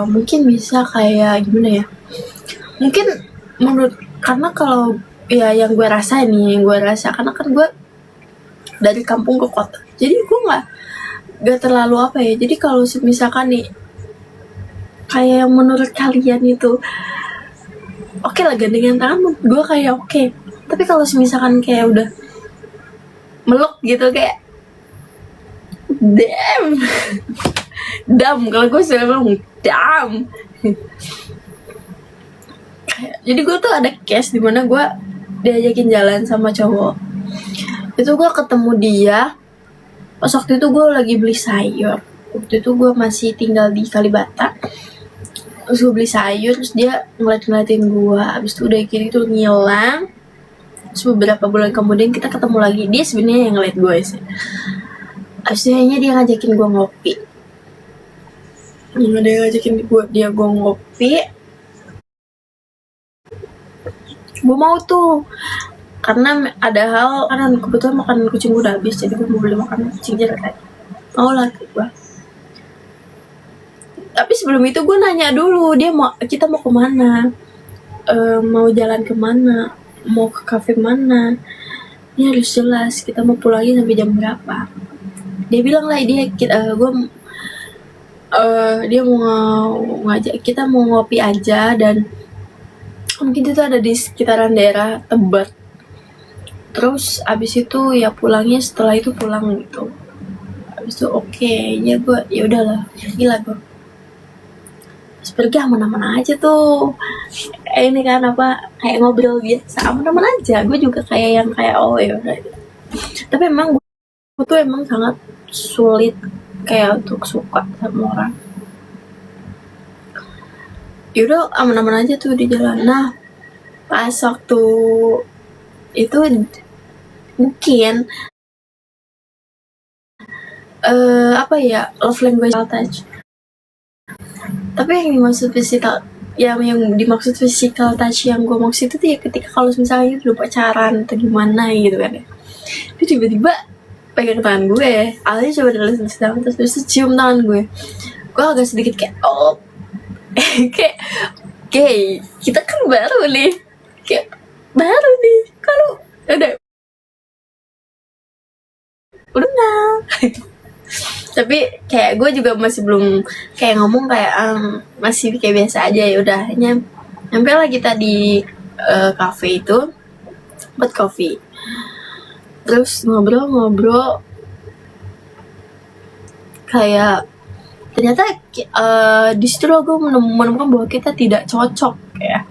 Mungkin bisa kayak gimana ya, mungkin karena kalau ya yang gue rasa karena kan gue dari kampung ke kota, jadi gue nggak terlalu apa ya, jadi kalau misalkan nih kayak menurut kalian itu oke lah gandengan tangan, menurut gue kayak oke. Tapi kalau misalkan kayak udah meluk gitu kayak damn, dam, kalau gue selalu bilang dam. Jadi gue tuh ada case dimana gue diajakin jalan sama cowok, itu gue ketemu dia pas waktu itu gue lagi beli sayur. Waktu itu gue masih tinggal di Kalibata, terus gue beli sayur, terus dia ngeliatin gue, abis itu udah kiri tuh ngilang. Terus beberapa bulan kemudian kita ketemu lagi, dia sebenarnya yang ngeliat gue sih. Abis itu dia ngajakin gue ngopi, dia ngopi, gue mau tuh karena ada hal, karena kebetulan makan kucing gue udah habis, jadi gue mau beli makan kucing jeruk aja. Mau lah gue. Tapi sebelum itu gue nanya dulu kita mau kemana, mau jalan kemana, mau ke kafe mana. Ini harus jelas kita mau pulangnya sampai jam berapa. Dia bilang lah dia mau ngajak kita mau ngopi aja, dan mungkin itu ada di sekitaran daerah Tebet. Terus abis itu ya pulangnya setelah itu pulang gitu. Abis itu oke, ya udahlah, gila gue. Terus pergi aman-aman aja tuh. Ini kan kayak ngobrol biasa, aman-aman aja. Gue juga kayak yang kayak oh ya udah. Tapi emang gue tuh emang sangat sulit kayak untuk suka sama orang. Yaudah aman-aman aja tuh di jalan. Nah pas waktu itu mungkin love language touch. Tapi yang dimaksud physical touch yang gue maksud itu tuh ya ketika kalau misalnya itu udah pacaran atau gimana gitu kan ya, dia tiba-tiba pegang tangan gue, awalnya coba terus cium tangan gue agak sedikit kayak oh kayak gay, kita kan baru nih kalau udah tapi kayak gue juga masih belum kayak ngomong kayak masih kayak biasa aja. Ya udah nyampe lah kita di cafe itu buat coffee, terus ngobrol kayak ternyata di situ gue menemukan bahwa kita tidak cocok ya.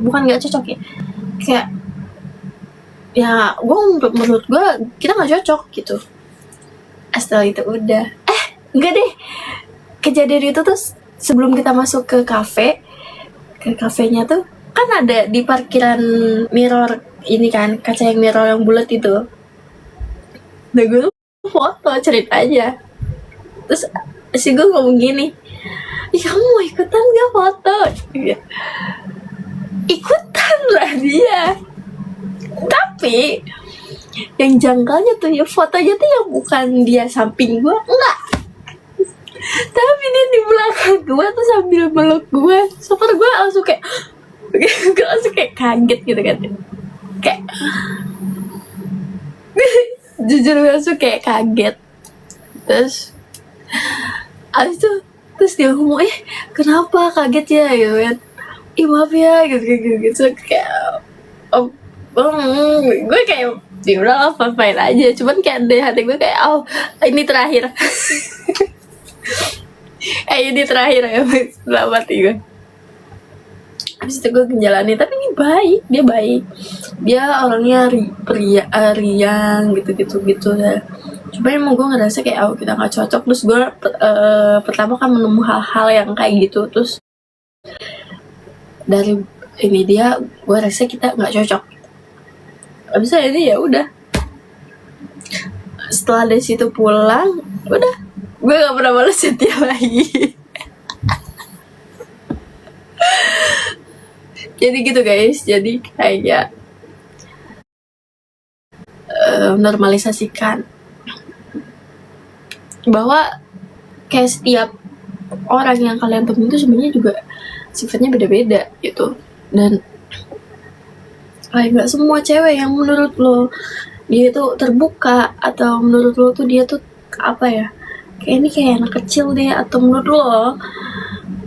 Bukan nggak cocok ya, kayak ya menurut gue kita nggak cocok gitu. Setelah itu udah enggak deh, kejadian itu tuh sebelum kita masuk ke kafenya tuh kan ada di parkiran mirror ini kan, kaca yang mirror yang bulat itu. Nah gue tuh foto ceritanya, terus si gue ngomong gini, ih kamu mau ikutan gak foto? Ikutan lah dia. Tapi yang janggalnya tuh ya fotonya tuh yang bukan dia samping gue, enggak, tapi dia di belakang gue tuh sambil meluk gue. Super gue langsung kayak kaget gitu kan, kayak jujur gue langsung kayak kaget. Terus abis itu dia ngomong kenapa kaget ya gitu kan, maaf ya gitu kayak gue kayak ya udah lah fine aja, cuman kayak di hati gue kayak ini terakhir. Ini terakhir ya selamat gue. Habis itu gue ngejalanin, tapi ini baik, dia orangnya riang gitu ya. Cuma emang gue ngerasa kayak kita nggak cocok. Terus gue pertama kan menemu hal-hal yang kayak gitu, terus dari ini dia gue rasa kita nggak cocok. Abis itu ya udah, setelah dari situ pulang udah gue nggak pernah balas dia lagi. Jadi gitu guys, jadi kayak normalisasikan bahwa kayak setiap orang yang kalian temuin itu sebenarnya juga sifatnya beda-beda gitu. Dan kayak nggak semua cewek yang menurut lo dia tuh terbuka, atau menurut lo tuh dia tuh apa ya, kayak ini kayak anak kecil deh, atau menurut lo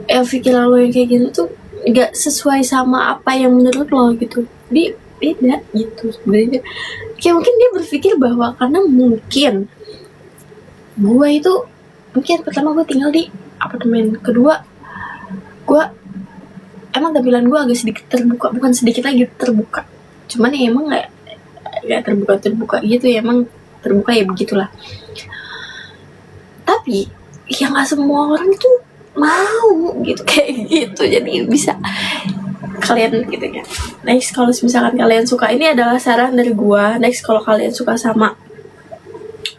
pikiran lo yang kayak gitu tuh nggak sesuai sama apa yang menurut lo gitu. Dia beda gitu sebenarnya. Kayak mungkin dia berpikir bahwa karena mungkin gue itu, mungkin pertama gue tinggal di apartemen, kedua gue emang tampilan gue agak sedikit terbuka, bukan sedikit lagi terbuka, cuman ya emang nggak terbuka gitu ya, emang terbuka ya begitulah. Tapi ya nggak semua orang itu mau gitu kayak gitu, jadi bisa kalian gitu ya. Next, kalau misalkan kalian suka, ini adalah saran dari gue, next kalau kalian suka sama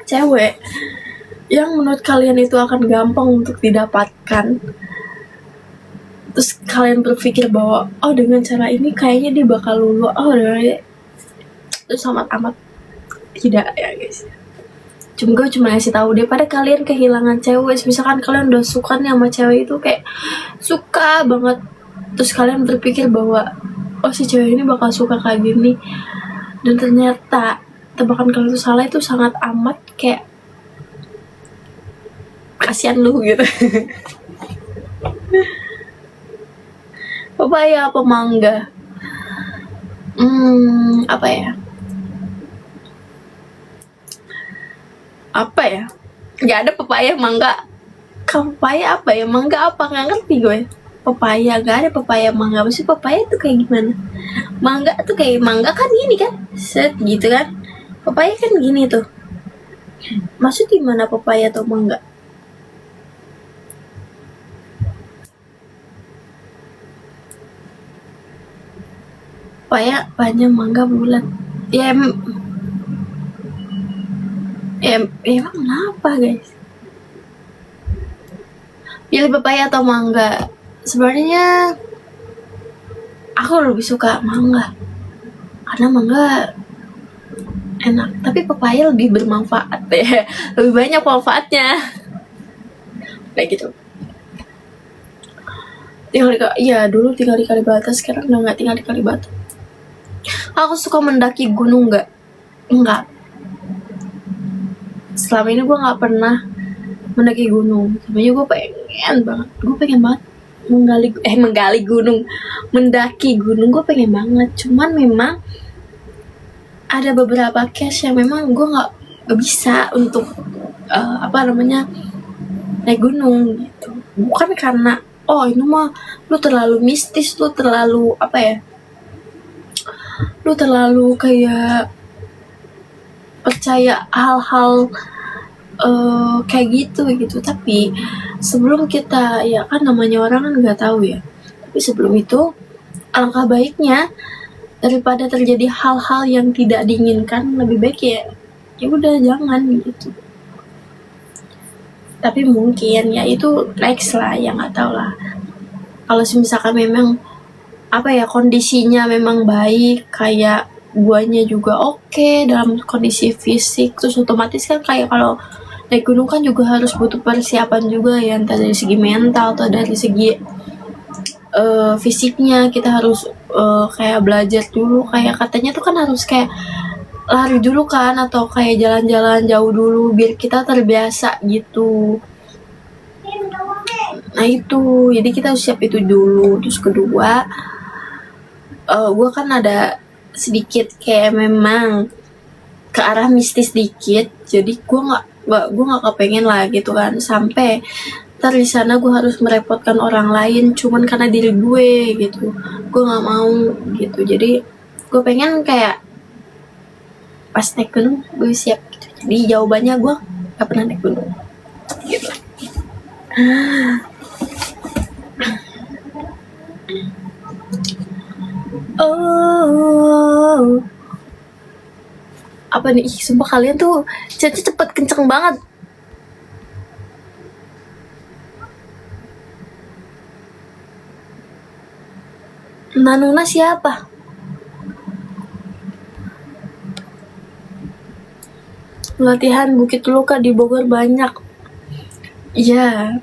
cewek yang menurut kalian itu akan gampang untuk didapatkan, terus kalian berpikir bahwa oh dengan cara ini kayaknya dia bakal lulu, oh itu sangat amat tidak ya guys. Gue cuma ngasih tahu, daripada kalian kehilangan cewek, misalkan kalian udah suka nih sama cewek itu, kayak suka banget, terus kalian berpikir bahwa oh si cewek ini bakal suka kayak gini, dan ternyata tebakan kalian itu salah, itu sangat amat kayak kasihan lu gitu. Papaya apa mangga? Apa ya? Apa ya? Gak ada papaya, mangga. Papaya apa ya? Mangga apa? Gak ngerti gue. Papaya, gak ada papaya, mangga. Maksudnya papaya tuh kayak gimana? Mangga tuh kayak, mangga kan gini kan? Set gitu kan? Papaya kan gini tuh. Maksud gimana papaya atau mangga? Papaya panjang, mangga bulat. Ya emang kenapa guys? Pilih papaya atau mangga? Sebenarnya aku lebih suka mangga, karena mangga enak, tapi papaya lebih bermanfaat ya, lebih banyak manfaatnya kayak gitu. Dulu tinggal di Kalibata, sekarang udah nggak tinggal di Kalibata. Aku suka mendaki gunung enggak. Selama ini gue nggak pernah mendaki gunung. Sebenarnya gue pengen banget menggali gunung, mendaki gunung. Gue pengen banget, cuman memang ada beberapa case yang memang gue nggak bisa untuk naik gunung gitu. Bukan karena oh ini mah lu terlalu mistis, lu terlalu lu terlalu kayak percaya hal-hal kayak gitu. Tapi sebelum kita, ya kan namanya orang kan nggak tahu ya, tapi sebelum itu alangkah baiknya daripada terjadi hal-hal yang tidak diinginkan, lebih baik ya udah jangan gitu. Tapi mungkin ya itu next lah, ya nggak tahu lah. Kalau misalkan memang kondisinya memang baik, kayak guanya juga oke dalam kondisi fisik, terus otomatis kan kayak kalau naik gunung kan juga harus butuh persiapan juga ya, entah dari segi mental atau dari segi fisiknya. Kita harus kayak belajar dulu, kayak katanya tuh kan harus kayak lari dulu kan, atau kayak jalan-jalan jauh dulu biar kita terbiasa gitu. Nah itu, jadi kita harus siap itu dulu. Terus kedua, gue kan ada sedikit kayak memang ke arah mistis dikit, jadi gue nggak kepengen lah gitu kan, sampai ntar di sana gue harus merepotkan orang lain cuman karena diri gue gitu. Gue nggak mau gitu, jadi gue pengen kayak pas naik gunung gue siap gitu. Jadi jawabannya gue nggak pernah naik gunung gitu. Oh, apa nih? Sumpah kalian tuh chatnya cepet kenceng banget. Nanuna siapa? Latihan Bukit Luka di Bogor banyak. Iya,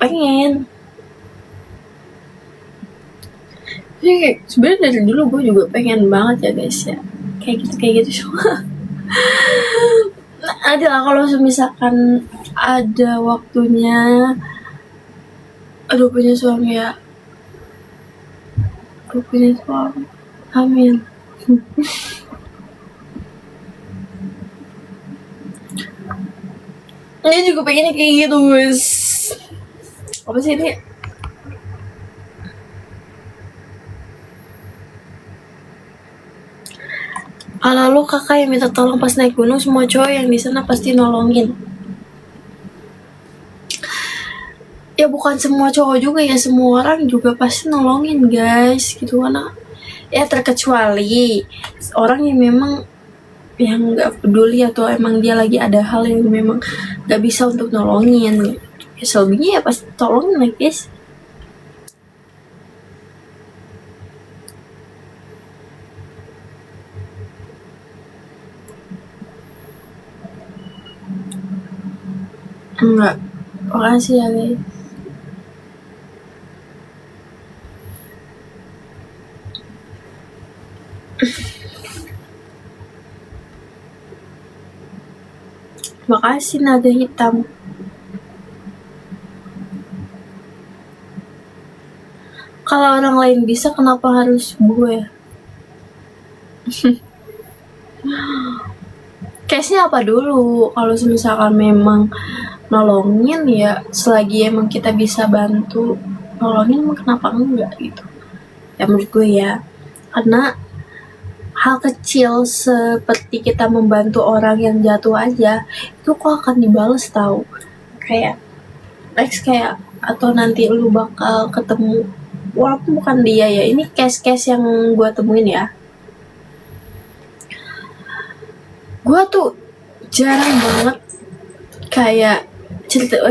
pengen. Jadi sebenarnya dari dulu gue juga pengen banget ya guys ya, kayak gitu semua. Ada lah kalau misalkan ada waktunya, aduh punya suami ya, aduh punya suami, amin. Dia juga pengennya kayak gitu guys. Apa sih ini? Kalau lu kakak yang minta tolong pas naik gunung, semua cowok yang di sana pasti nolongin. Ya bukan semua cowok juga ya, semua orang juga pasti nolongin guys, gitu kan. Ya terkecuali orang yang memang yang nggak peduli atau emang dia lagi ada hal yang memang nggak bisa untuk nolongin. Ya selebihnya ya pasti tolongin lah guys. Enggak, makasih ya guys. Makasih naga hitam. Kalau orang lain bisa, kenapa harus gue? Case-nya apa dulu? Kalau misalkan memang nolongin ya, selagi emang kita bisa bantu nolongin, emang kenapa enggak gitu? Ya menurut gue ya, karena hal kecil seperti kita membantu orang yang jatuh aja itu kok akan dibales tahu, kayak next kayak atau nanti lu bakal ketemu, walaupun bukan dia ya, ini case-case yang gue temuin ya, gue tuh jarang banget kayak cerita